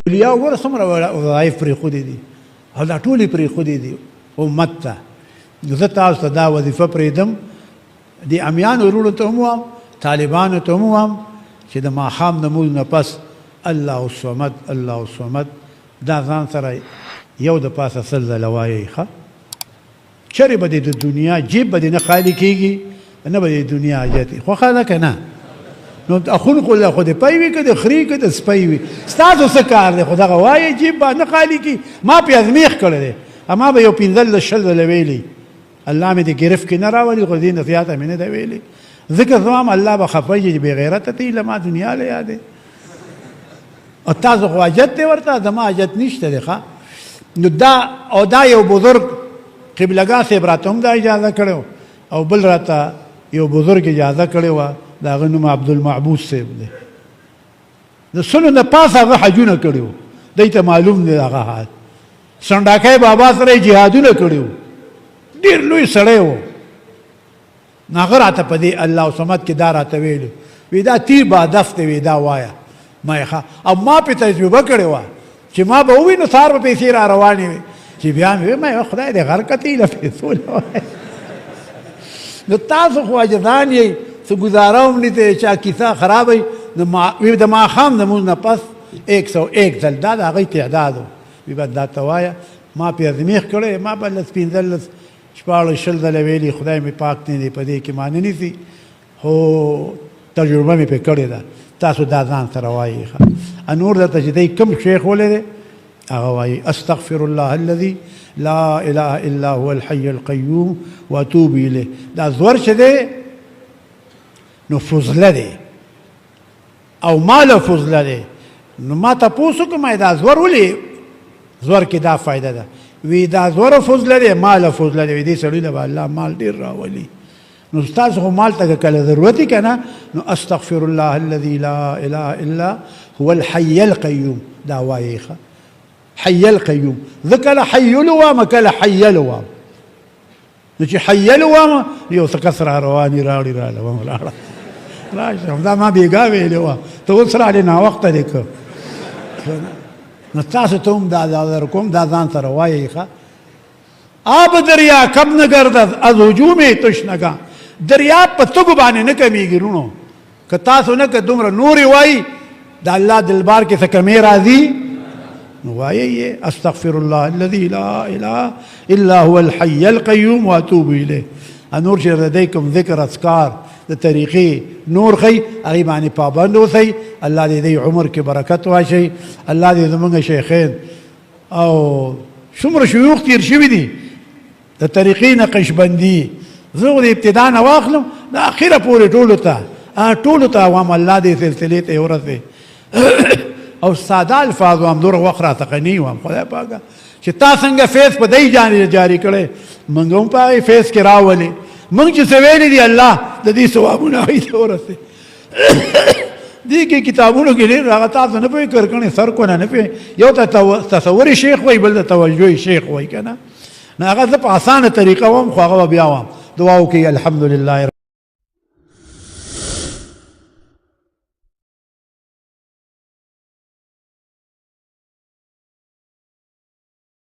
اولیاء وګوره څومره وظایف پرېښودي دي او دا ټولې پرېښودي دي امت ته. زه تاسو ته دا وظیفه پرېږدم د امیانو وروڼو ته هم وایم، طالبانو ته هم وایم چې د ماښام د لمونځ نه پس الله الصمد الله الصمد دا ځان سره یو د پاسه سل ځله وایئ. ښه چرې به د دنیا جیب به دې نه خالي کېږي، نه به د دنیا حاجت وي. خوښه ده که نه؟ نو اخونکو له خو د پی وي که د خري که د سپی وي، ستاسو څه کار دی؟ خو دغه وایئ جیب به نه خالي کړي. ما پې ازمیښ کړی دی، اما به یو پنځلس شل ځله ویلي، الله مې د ګرفت کې نه راولي، خو دې نه زیاته مې نه ده ویلي. ذکر زوام الله به خفه چې بې غیرته ته له ما دنیا له یادې او تاسو خو حاجت دی ورته، زما حاجت نشته دی. ښه نو دا یو بزرګ قبلګاه صاحب راته هم دا اجازه کړې او بل راته یو بزرګ اجازه کړې وه، د هغه نوم عبدالمعبود صاحب دی. د سلو نه پاس هغه حجونه کړي وو، دی ته معلوم دی هغه حال. سنډاکی بابا سره یې جهادونه کړي وو، ډېر لوی سړی و. نو هغه راته په دې الله صمد کې دا راته ویلو، وی دا تیر به هدف دی، وی دا وایه. ما یې ښه او ما پې تجربه کړې وه چې ما به ووي نو سهار به پیسې را روانې وي، چې بیا مې وی ما خدای دې غر کتې له پیسو له نو تاسو خو عاجزان یئ، څه ګزاره هم نه چا کیسه خرابوي. د ماښام د لمونځ نه پس 101 ځل دا د هغوی تعداد و، وی به دا ته وایه. ما پې ازمیښ کړی، ما به لس پنځلس شپاړس شل ځله ویلي، خدای مې پاک نه دی په دې کې ما نه نیسي، خو تجربه مې پې کړې ده. تاسو دا ځان سره وایي. نور درته چې دی کوم شیخ ولی دی هغه وایي استغفر الله الذي لا اله الا هو الحي القيوم واتوب الیه. دا زور چې دی نو فضله دی او مال فضله دی. نو ما تپوس وکړم دا زور ولې زور کې دا فایده ده؟ وی دا زور فضله دی، مال فضله دی. وی دې سړي له به الله مال ډېر راولي. نو ستاسو خو مال ته کله ضرورت وي که نه، نو استغفر الله الذي لا اله الا هو الحي القيوم دا وایي. ښه حي القيوم، زه کله حیلو وامه کله حیلو وام. نو چې حیلو وامه یو څه کس را رواني راوړي راله وم لاړه راشه دا ما بېګا ویلې وه، ته اوس راغلې ناوخته دې که. نو تاسو ته هم دا در کوم دا ځان سره وایئ. ښه آب دریا کب نه گردد از هجوم تشنگان، دریاب په تګو باندې نه کمیږي رونو. که تاسو نه که دومره نورې وایي د الله دلبار کې څه کمې راځي نو وایئ استغفر الله الذي لا اله الا هو الحي القيوم واتوب الیه. نور چې ردی کوم ذکر اذکار د طریقې نور ښیي هغې باندې پابند اوسئ. الله دې دې عمر کې برکت واچوي. الله دې زموږ شیخین او څومره شیوخ تیر شوي دي د طریقې نقشبندي، زه خو د ابتدا نه واخلم د اخره پورې ټولو ته عوام الله دې سلسلې ته ورسوي. او ساده الفاظ وام، دوره وخت راڅخه نه وام. خدای پاکه چې تا څنګه فیض په دی جاري کړی موږ هم په هغې فیض کې راولې. موږ چې څه ویلي دي الله د دې ثوابونه هغوی ته ورسوي. دې کې کتابونو کې ډېر هغه تاسو نه پوهې کرکڼې سر کونه نه پوهې. یو ته تصوري شیخ وایي، بل ته توجهي شیخ وایي که نه. نو هغه زه په اسانه طریقه وم، خو هغه به بیا وام. دعا وکړئ الحمدلله.